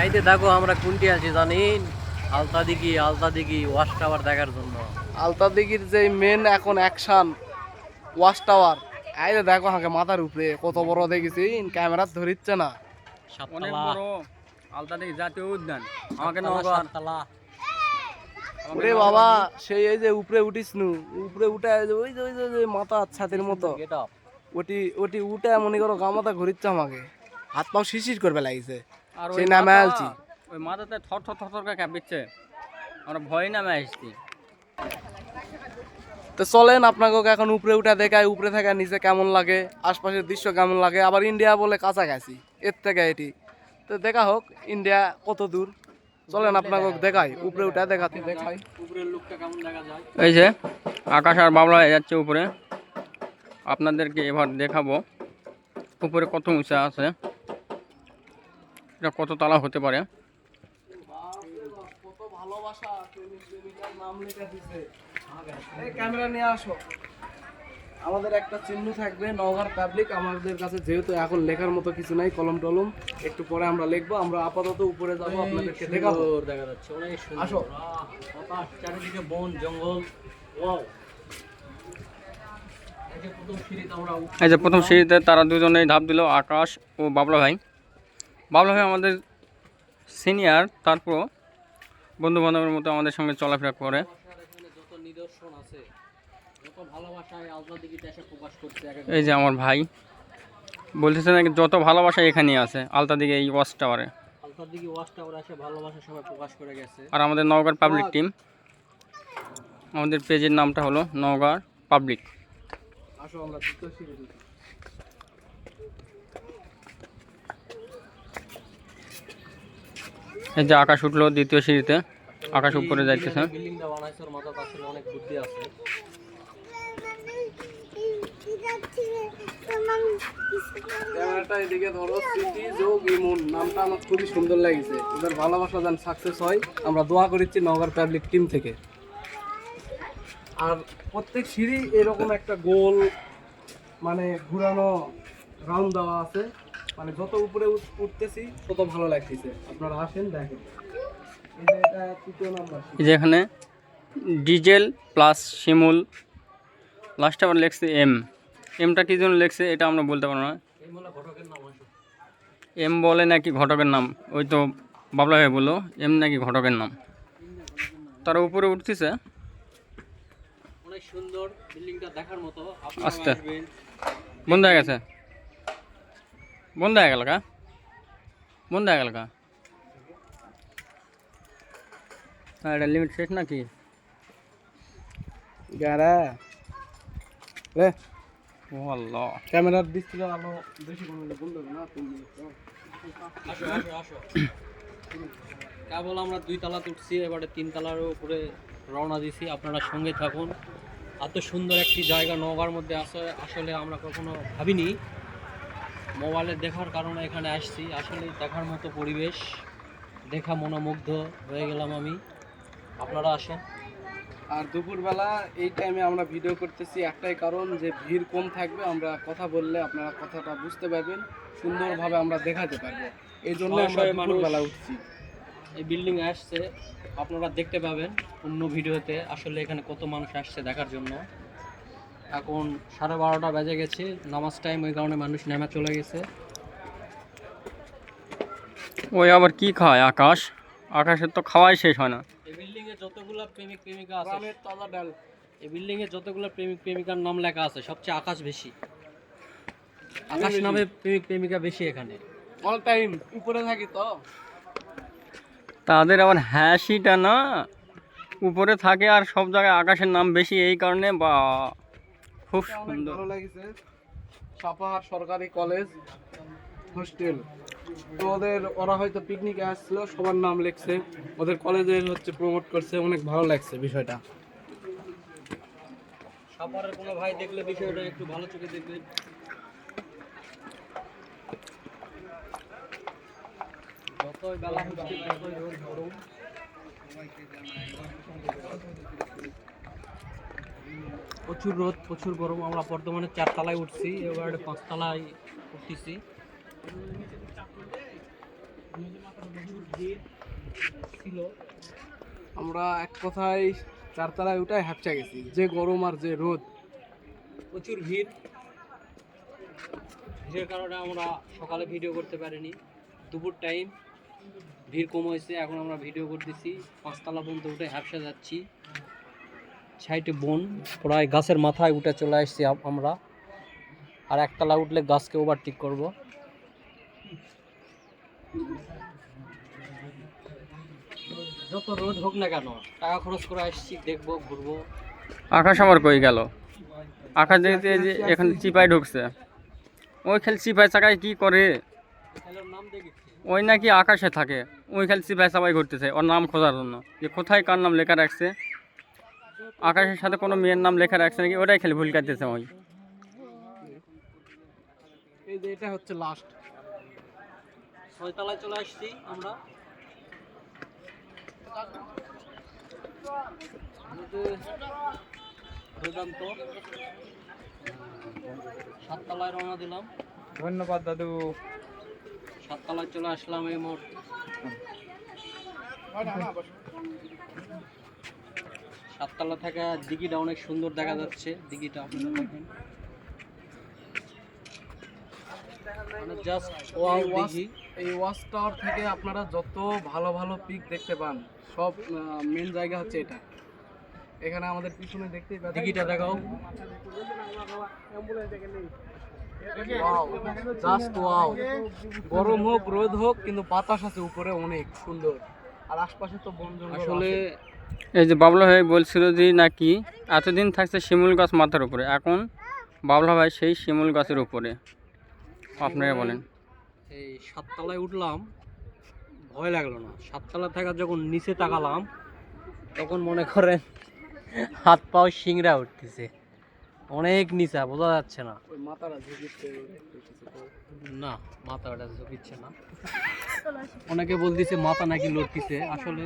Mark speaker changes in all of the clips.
Speaker 1: এই যে দেখো আমরা কোনটি আছি জানেন? আলতা দিঘি ওয়াচ টাওয়ার দেখার জন্য।
Speaker 2: আলতা দিঘির যে মেন এখন অ্যাকশন ওয়াচ টাওয়ার। এই যে দেখো আমাকে মাথার উপরে কত বড় দেখেছি, ক্যামেরা ধরিচ্ছে না।
Speaker 3: অনেক বড় আলতা দিঘি জাতীয় উদ্যান। আমাকে
Speaker 1: সাততলা।
Speaker 2: ওরে বাবা, সেই এই যে উপরে উঠিস নু, উপরে উঠে ওই যে ওই যে মাথা ছাতির মতো
Speaker 1: গেট আপ।
Speaker 2: ওটি ওটি উঠে মনে করো গামাতা ঘুরিচ্ছে আমাকে, হাত পাও শিরশির করবে লাগিছে।
Speaker 3: আর
Speaker 2: সেই নামে আলছি।
Speaker 3: ওই মাথাতে থর থর থর থর করে কাঁপিচ্ছে। আমরা ভয় নামে আসছি।
Speaker 2: তো চলেন আপনাকে এখন উপরে উঠে দেখায়, উপরে থেকে নিচে কেমন লাগে, আশপাশের দৃশ্য কেমন লাগে। আবার ইন্ডিয়া বলে কাছাকাছি এর থেকে এটি, তো দেখা হোক ইন্ডিয়া কত দূর। চলেন আপনাকে দেখাই, উপরে উঠে দেখাই
Speaker 1: উপরের লুকটা কেমন দেখা যায়।
Speaker 3: এই যে আকাশ আর বাবলা হয়ে যাচ্ছে উপরে। আপনাদেরকে এবার দেখাবো উপরে কত উঁচা আছে, এটা কত তালা হতে পারে।
Speaker 2: কত ভালোবাসা, নাম লিখে দিছে। এই ক্যামেরা নিয়ে আসো। আমাদের একটা চিহ্ন থাকবে নওগাঁর পাবলিক। আমাদের কাছে যেহেতু এখন লেখার মতো কিছু নাই, কলম টলম, একটু পরে আমরা লিখবো। আমরা আপাতত উপরে যাব, আপনাদেরকে দেখাবো।
Speaker 1: দেখা যাচ্ছে অনেক সুন্দর।
Speaker 2: আসো।
Speaker 1: আকাশ, চারিদিকে বন জঙ্গল। ওয়াও। এই যে প্রথম সিঁড়িতে আমরা
Speaker 3: এই যে প্রথম সিঁড়িতে তারা দুজনেই ধাপ দিল, আকাশ ও বাবলা ভাই। বাবলা ভাই আমাদের সিনিয়র, তারপর বন্ধু বান্ধবের মতো আমাদের সঙ্গে চলাফেরা করে।
Speaker 1: এখানে যত নিদর্শন আছে, যত ভালোবাসায় আলতা দিঘিতে এসে প্রকাশ করছে।
Speaker 3: এই যে আমার ভাই বলতেছে নাকি যত ভালোবাসা এখানেই আছে আলতা দিঘি এই ওয়াচ টাওয়ারে।
Speaker 1: আলতা দিঘি ওয়াচ টাওয়ারে এসে ভালোবাসা সবাই প্রকাশ করে গেছে।
Speaker 3: আর আমাদের নওগাঁর পাবলিক টিম, আমাদের পেজের নামটা হলো নওগাঁর পাবলিক।
Speaker 2: আসো আমরা দ্বিতীয় সিঁড়ি দেখি।
Speaker 3: এই যে আকাশ উঠলো দ্বিতীয় সিঁড়িতে, আকাশ উপরে যাইতেছে।
Speaker 1: বিল্ডিংটা বানাইছে, ওর মাথাতে আসলে অনেক বুদ্ধি আছে।
Speaker 2: ক্যামেরাটা এদিকে ধরো। সিটি যোগ ইমন নামটা আমার খুবই সুন্দর লাগছে। ওদের ভালোবাসা যেন সাকসেস হয়, আমরা দোয়া করেছি নওগাঁর পাবলিক টিম থেকে। আর প্রত্যেক সিঁড়ি এরকম একটা গোল মানে ঘুরানো রাউন্ড দেওয়া আছে। মানে যত উপরে উঠতেছি তত ভালো লাগতেছে। আপনারা আসেন দেখেন। এই যে এটা তৃতীয় নাম্বার।
Speaker 3: এই যে এখানে ডিজেল প্লাস শিমুল, লাস্টে আবার লেখছে এম। এমটা কী জন্য লেখছে এটা আমরা বলতে পারবো না।
Speaker 1: এই বলে ঘটকের নাম আসে।
Speaker 3: এম বলে নাকি ঘটকের নাম, ওই তো বাবলা ভাই বললো এম নাকি ঘটকের নাম। তারা উপরে উঠতেছে।
Speaker 1: অনেক সুন্দর বিল্ডিংটা দেখার মতো।
Speaker 3: আস্তে।
Speaker 1: আপনারা আসবেন।
Speaker 3: বন্ধ হয়ে গেছে, বন্ধ হয়ে গেল কা, বন্ধ হয়ে গেল কা। হ্যাঁ, এটা লিমিট শেষ নাকি?
Speaker 2: গারা রে
Speaker 3: ও আল্লাহ,
Speaker 2: ক্যামেরার ডিসপ্লে আলো বেশি কমলে বন্ধ হবে না তুমি।
Speaker 1: আসো আসো আসো। কেবল আমরা 2 তলা উঠছি, এবারে 3 তলার উপরে রওনা দিছি। আপনারা সঙ্গে থাকুন। এত সুন্দর একটি জায়গা নওগাঁর মধ্যে আছে, আসলে আমরা কখনো ভাবিনি। মোবাইলে দেখার কারণে এখানে আসছি। আসলে দেখার মতো পরিবেশ, দেখা মনোমুগ্ধ হয়ে গেলাম আমি। আপনারা আসেন।
Speaker 2: আর দুপুরবেলা এই টাইমে আমরা ভিডিও করতেছি একটাই কারণ, যে ভিড় কম থাকবে। আমরা কথা বললে আপনারা কথাটা বুঝতে পারবেন, সুন্দরভাবে আমরা দেখাতে পারবো। এই জন্য আমরা দুপুরবেলা উঠছি।
Speaker 1: এই বিল্ডিং আসছে, আপনারা দেখতে পাবেন অন্য ভিডিওতে। আসলে এখানে কত মানুষ আসছে দেখার জন্য। এখন 12:30 বেজে গেছে, নামাজ টাইম, ওই কারণে মানুষ নেমে চলে গেছে।
Speaker 3: ওই আবার কি খায় আকাশ? আকাশের তো খাওয়াই শেষ হয় না।
Speaker 1: এই বিল্ডিং এ যতগুলো প্রেমিক প্রেমিকা আছে,
Speaker 2: গ্রামের তাজা ডাল।
Speaker 1: এই বিল্ডিং এ যতগুলো প্রেমিক প্রেমিকার নাম লেখা আছে, সবচেয়ে আকাশ বেশি। আকাশ নামে প্রেমিক প্রেমিকা বেশি এখানে।
Speaker 2: অল টাইম উপরে থাকি তো।
Speaker 3: তাদের আবার হাসিটা না উপরে থাকে, আর সব জায়গায় আকাশের নাম বেশি, এই কারণে বা খুব
Speaker 2: অনেক
Speaker 3: সুন্দর।
Speaker 2: ভালো লাগছে। সাপাহার সরকারি কলেজ হোস্টেল। তো ওরা হয়তো পিকনিকে আসছিল, সবার নাম লিখছে, ওদের কলেজের হচ্ছে প্রমোট করছে। অনেক ভালো লাগছে বিষয়টা।
Speaker 1: সাপারের কোনো ভাই দেখলে বিষয়টা একটু ভালো চোখে দেখবে। যতই বেলা হচ্ছে ততই রোদ গরম। প্রচুর রোদ, প্রচুর গরম। আমরা বর্তমানে 4 তলায় উঠছি, এবারে 5 তলায় উঠতেছি। ভিড় ছিল।
Speaker 2: আমরা এক কথায় 4 তলায় উঠায় হ্যাপচা গেছি, যে গরম আর যে রোদ।
Speaker 1: প্রচুর ভিড়, ভিড়ের কারণে আমরা সকালে ভিডিও করতে পারিনি। দুপুর টাইম ভিড় কম হয়েছে, এখন আমরা ভিডিও করতেছি। 5 তলা পর্যন্ত উঠে হ্যাপসা যাচ্ছি। সাইডে বন, প্রায় গাছের মাথায় উঠে চলে আসছি আমরা। আর 1 তলা উঠলে গাছকে ওভারটেক করব। যত রোদ হোক না কেন, টাকা খরচ করে আসছি, দেখবো, ঘুরবো।
Speaker 3: আকাশ আমার কই গেল? আকাশ দেখতে যে এখানে চিপাই ঢুকছে। ওই খেল চিপাই চাকায় কি করে?
Speaker 1: খেলার নাম দেখেছি।
Speaker 3: ওই নাকি আকাশে থাকে, ওই খেল চিপাই চাপাই ঘুরতেছে ওর নাম খোঁজার জন্য, যে কোথায় কার নাম লেখা রাখছে। আকাশের সাথে কোনো মেয়ের নাম লেখা রাখছে নাকি, ওটাই খেলে ভুল কাটতেছে ওই।
Speaker 2: এই যে এটা হচ্ছে লাস্ট।
Speaker 1: 6 তলায় চলে আসছি আমরা। দুর্দান্ত। 7 তলায় রওনা দিলাম।
Speaker 3: ধন্যবাদ দাদু।
Speaker 1: 7 তলায় চলে আসলাম এই মুহূর্তে। 7 তলা থেকে দিঘিটা অনেক সুন্দর দেখা যাচ্ছে। দিঘিটা আপনারা দেখেন, মানে জাস্ট ওয়াও দিঘি।
Speaker 2: এই ওয়াচ টাওয়ার থেকে আপনারা যত ভালো ভালো পিক দেখতে পান, সব মেন জায়গা হচ্ছে এটা। এখানে আমাদের পিছনে দেখতেই পাচ্ছেন,
Speaker 1: দিঘিটা দেখাও।
Speaker 2: Wow, just wow. গরম হোক রোদ হোক, কিন্তু বাতাস আছে উপরে অনেক সুন্দর। আর আশপাশে তো বন জঙ্গল
Speaker 1: আসলে
Speaker 2: আছে।
Speaker 3: এই যে বাবলা ভাই বলছিল যে নাকি এতদিন থাকছে শিমুল গাছ মাথার উপরে, এখন বাবলা ভাই সেই শিমুল গাছের উপরে। আপনারা বলেন।
Speaker 1: এই 7 তলায় উঠলাম, ভয় লাগলো না। 7 তলা থেকে যখন নিচে তাকালাম, তখন মনে করেন হাত পাও শিংরা উঠতেছে। অনেক নিচা, বোঝা যাচ্ছে না।
Speaker 2: ওই মাথাটা ঝুঁকিচ্ছে
Speaker 1: না, মাথা ওটা ঝুঁকিচ্ছে না। অনেকে বলতেছে মাথা নাকি লড়তিছে, আসলে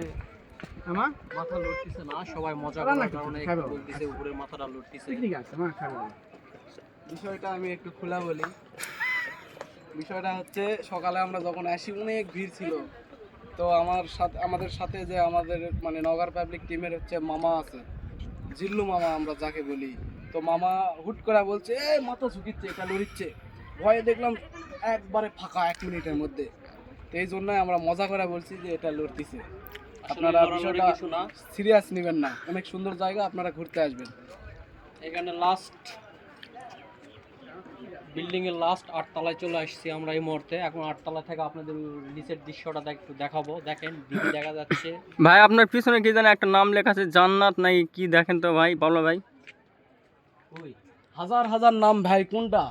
Speaker 1: মাথা লড়তিছে না, সবাই মজা করার কারণে একটু বলতেছে উপরের মাথাটা লড়তিছে।
Speaker 2: বিষয়টা আমি একটু খোলা বলি। বিষয়টা হচ্ছে, সকালে আমরা যখন আসি অনেক ভিড় ছিল। তো আমাদের সাথে যে আমাদের মানে নগর পাবলিক টিমের হচ্ছে মামা আছে, জিল্লু মামা আমরা যাকে বলি। তো মামা হুট করে বলছে এই মাথা ঝুঁকিচ্ছে, এটা লড়িচ্ছে। ভয়ে দেখলাম একবারে ফাঁকা 1 মিনিটের মধ্যে। তো এই জন্যই আমরা মজা করে বলছি যে এটা লড়তিছে। আপনারা বিষয়টা
Speaker 1: কিছু না,
Speaker 2: সিরিয়াস নেবেন না, অনেক সুন্দর জায়গা, আপনারা ঘুরতে আসবেন।
Speaker 1: এখানে লাস্ট বিল্ডিং এর লাস্ট 8 তলায় চলে আসছি আমরা এই মুহূর্তে। এখন 8 তলা থেকে আপনাদের নিচের দৃশ্যটা একটু দেখাবো। দেখেন, দিঘি দেখা যাচ্ছে।
Speaker 3: ভাই আপনার পিছনে কি জানি একটা নাম লেখা আছে, জান্নাত নাই কি, দেখেন তো ভাই, বাবলা ভাই।
Speaker 1: ওই
Speaker 2: হাজার হাজার নাম ভাই, কোনটা?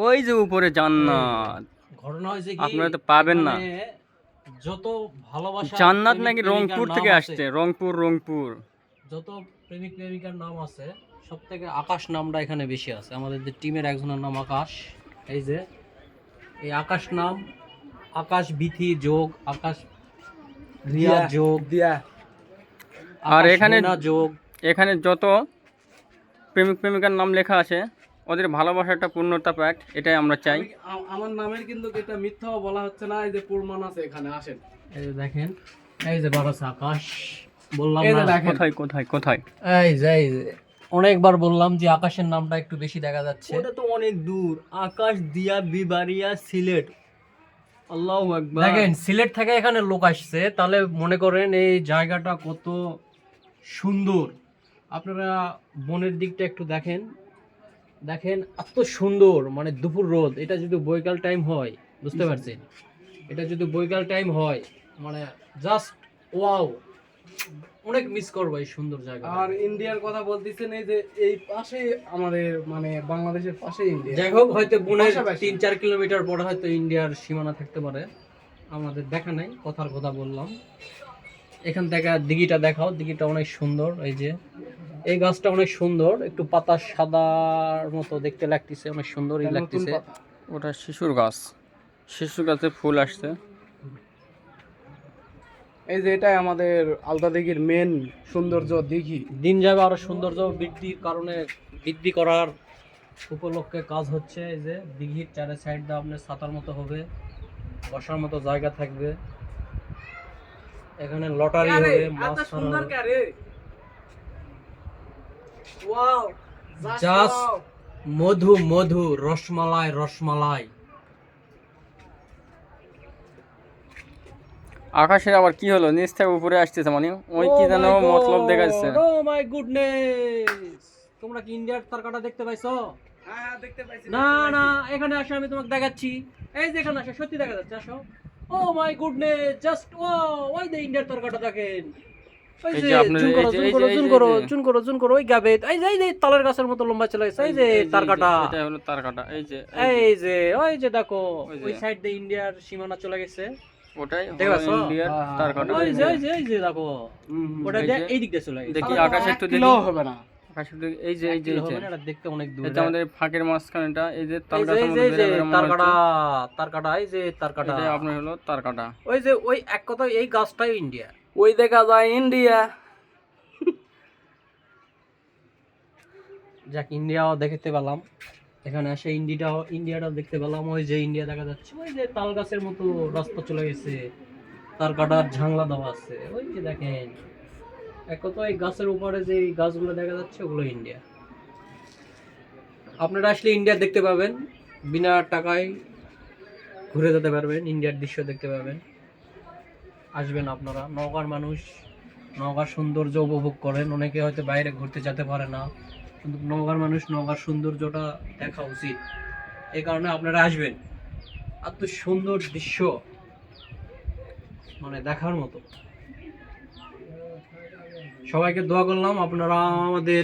Speaker 3: ওই যে উপরে জান্নাত।
Speaker 1: ঘটনা হয়েছে কি,
Speaker 3: আপনারা তো পাবেন না।
Speaker 1: এখানে যত ভালোবাসা
Speaker 3: জান্নাত
Speaker 1: প্রেমিক
Speaker 3: নাকি
Speaker 1: প্রেমিকার
Speaker 3: রংপুর
Speaker 1: নাম
Speaker 3: থেকে
Speaker 1: আছে,
Speaker 3: আসছে, রংপুর।
Speaker 1: যত প্রেমিক প্রেমিকার নাম আছে, সব থেকে আকাশ নামটা এখানে বেশি আছে। আমাদের যে টিমের একজনের নাম আকাশ। এই যে এই আকাশ নাম, আকাশ বিথি যোগ, আকাশ রিয়া যোগ,
Speaker 2: দিয়া।
Speaker 3: আর
Speaker 1: আকাশ
Speaker 3: এখানে
Speaker 1: হেনা যোগ।
Speaker 3: এখানে যত প্রেমিক প্রেমিকার নাম লেখা আছে, ওদের ভালোবাসাটা পূর্ণতা পাক, এটাই আমরা চাই।
Speaker 2: আমার নামের কিন্তু এটা মিথ্যাও বলা হচ্ছে না, এই যে প্রমাণ আছে, এখানে আসেন।
Speaker 1: এই যে দেখেন, এই যে বারোস আকাশ বললাম
Speaker 2: এই যে
Speaker 1: না।
Speaker 2: দেখেন।
Speaker 3: কোথায়?
Speaker 1: এই যে অনেকবার বললাম যে আকাশের নামটা একটু বেশি দেখা যাচ্ছে।
Speaker 3: ওটা তো অনেক দূর, আকাশ দিয়া বিবাড়িয়া সিলেট। আল্লাহু আকবার।
Speaker 1: দেখেন, সিলেট থেকে এখানে লোক আসছে, তাহলে মনে করেন এই জায়গাটা কত সুন্দর। আপনারা বনের দিকটা একটু দেখেন, এত সুন্দর, মানে দুপুর রোদ। এটা যদি বৈকাল টাইম হয়, বুঝতে পারছেন, এটা যদি বৈকাল টাইম হয়, মানে জাস্ট ওয়াও। অনেক মিস করবো এই সুন্দর জায়গা।
Speaker 2: আর ইন্ডিয়ার কথা বলতেছেন, এই যে এই পাশে আমাদের মানে বাংলাদেশের পাশে ইন্ডিয়া।
Speaker 1: যাই হোক, হয়তো বনের
Speaker 2: পাশাপাশি।
Speaker 1: 3-4 কিলোমিটার পরে হয়তো ইন্ডিয়ার সীমানা থাকতে পারে, আমাদের দেখা নাই, কথার কথা বললাম। এখান থেকে দিঘিটা দেখাও, দিঘিটা অনেক সুন্দর। এই যে এই গাছটা অনেক সুন্দর, একটু পাতা সাদার মতো দেখতে লাগতেছে, অনেক সুন্দরই
Speaker 2: নতুন
Speaker 1: লাগতেছে।
Speaker 2: পাতা।
Speaker 3: ওটা শিশুর গাছে ফুল আসছে।
Speaker 2: এই যে এটাই আমাদের আলতা দিঘির মেন সৌন্দর্য দিঘি।
Speaker 1: দিন যাবে আরো সৌন্দর্য বৃদ্ধির কারণে, বৃদ্ধি করার উপলক্ষে কাজ হচ্ছে। এই যে দিঘির চারে সাইড দিয়ে আপনার ছাতার মতো হবে, বসার মতো জায়গা থাকবে। এখানে লটারি
Speaker 2: আরে
Speaker 1: হবে, মাছ
Speaker 2: এত
Speaker 1: ধরা
Speaker 2: সুন্দর
Speaker 1: হবে।
Speaker 2: কে রে ওয়াও
Speaker 1: Just মধু মধু, রসমালাই রসমালাই।
Speaker 3: আকাশের আবার কি হলো, নিচ থেকে উপরে আসতেছে, মানে ওই কি যেন মতলব দেখাচ্ছে।
Speaker 1: ও মাই গুডনেস, তোমরা কি ইন্ডিয়ার তারকাটা দেখতে পাইছো?
Speaker 2: হ্যাঁ হ্যাঁ দেখতে পাইছি
Speaker 1: না না, এখানে আসো, আমি তোমাকে দেখাচ্ছি। এই যে এখানে আসো, সত্যি দেখা যাচ্ছে, আসো। ও মাই গুডনেস, জাস্ট ওই যে ইন্ডিয়ার তারকাটা দেখেন। ওই
Speaker 3: এই
Speaker 1: যে
Speaker 3: যে আপনার
Speaker 1: জুম করো,
Speaker 3: এই যে-
Speaker 1: জুম
Speaker 3: এই
Speaker 1: করো,
Speaker 3: যে-
Speaker 1: জুম
Speaker 3: এই
Speaker 1: করো,
Speaker 3: যে-
Speaker 1: জুম করো, জুম করো, ওই গাবে, এই যে তালের গাছের মতো লম্বা চলে গেছে, এই যে তারকাটা।
Speaker 3: এটা হলো তারকাটা, এই যে
Speaker 1: ওই যে দেখো,
Speaker 3: ওই যে।
Speaker 1: ওই সাইড দিয়ে ইন্ডিয়ার সীমানা চলে গেছে।
Speaker 3: ওটাই
Speaker 1: দেখতে
Speaker 3: হলো
Speaker 1: পাচ্ছো?
Speaker 3: ইন্ডিয়ার
Speaker 2: হ্যাঁ,
Speaker 3: তারকাটা।
Speaker 1: এই যে দেখো, ওটা
Speaker 3: এই
Speaker 1: দিয়ে
Speaker 3: যে-
Speaker 1: এই দিক দিয়ে চলে গেছে।
Speaker 3: দেখি
Speaker 2: তাহলে
Speaker 3: আকাশে
Speaker 2: তো
Speaker 3: একটু
Speaker 2: এক
Speaker 3: দেখি।
Speaker 2: কিলোও হবে না।
Speaker 3: আকাশের দিকে এই যে এই যে
Speaker 1: কিলো
Speaker 3: এই যে
Speaker 1: হবে না, এটা দেখতে অনেক দূর।
Speaker 3: এটা আমাদের ফাঁকের মাঝখানেটা, এই যে তাল
Speaker 1: এই যে
Speaker 3: গাছের মধ্যে বেড়ে বেড়ে মনে
Speaker 1: তারকাটা,
Speaker 3: হচ্ছে।
Speaker 1: তারকাটা, এই যে তারকাটা।
Speaker 3: এটা আপনার হলো তারকাটা।
Speaker 1: ওই যে ওই এক কথা, এই গাছটাই ইন্ডিয়া।
Speaker 2: ওই দেখা যায় ইন্ডিয়া।
Speaker 1: যাক, ইন্ডিয়াও দেখতে পেলাম, এখানে এসে ইন্ডিয়াটাও দেখতে পেলাম। ওই যে ইন্ডিয়া দেখা যাচ্ছে, ওই যে তাল গাছের মতো রাস্তা চলে গেছে, তারকাটার ঝাংলা দেওয়া আছে, ওই যে দেখেন। এক কথা, এই গাছের উপরে যে এই গাছগুলো দেখা যাচ্ছে, ওগুলো ইন্ডিয়া। আপনারা আসলে ইন্ডিয়া দেখতে পাবেন, বিনা টাকায় ঘুরে যেতে পারবেন, ইন্ডিয়ার দৃশ্য দেখতে পাবেন। আসবেন আপনারা, নওগাঁর মানুষ নওগাঁর সৌন্দর্য উপভোগ করেন। অনেকে হয়তো বাইরে ঘুরতে যেতে পারে না, কিন্তু নওগাঁর মানুষ নওগাঁর সৌন্দর্যটা দেখা উচিত, এই কারণে আপনারা আসবেন। এত সুন্দর দৃশ্য, মানে দেখার মতো। সবাইকে দোয়া করলাম, আপনারা আমাদের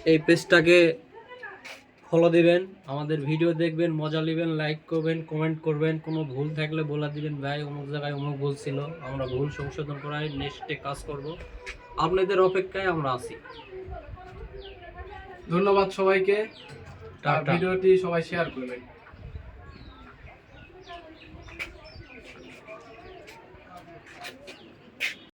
Speaker 1: এই পেজটাকে ফলো দিবেন, আমাদের ভিডিও দেখবেন, মজা নেবেন, লাইক করবেন, কমেন্ট করবেন। কোনো ভুল থাকলে বলে দিবেন, ভাই অমুক জায়গায় অমুক ভুল ছিল, আমরা ভুল সংশোধন করাই নেক্সটে কাজ করব। আপনাদের অপেক্ষায় আমরা আছি।
Speaker 2: ধন্যবাদ সবাইকে।
Speaker 1: টাটা।
Speaker 2: ভিডিওটি সবাই শেয়ার করবেন।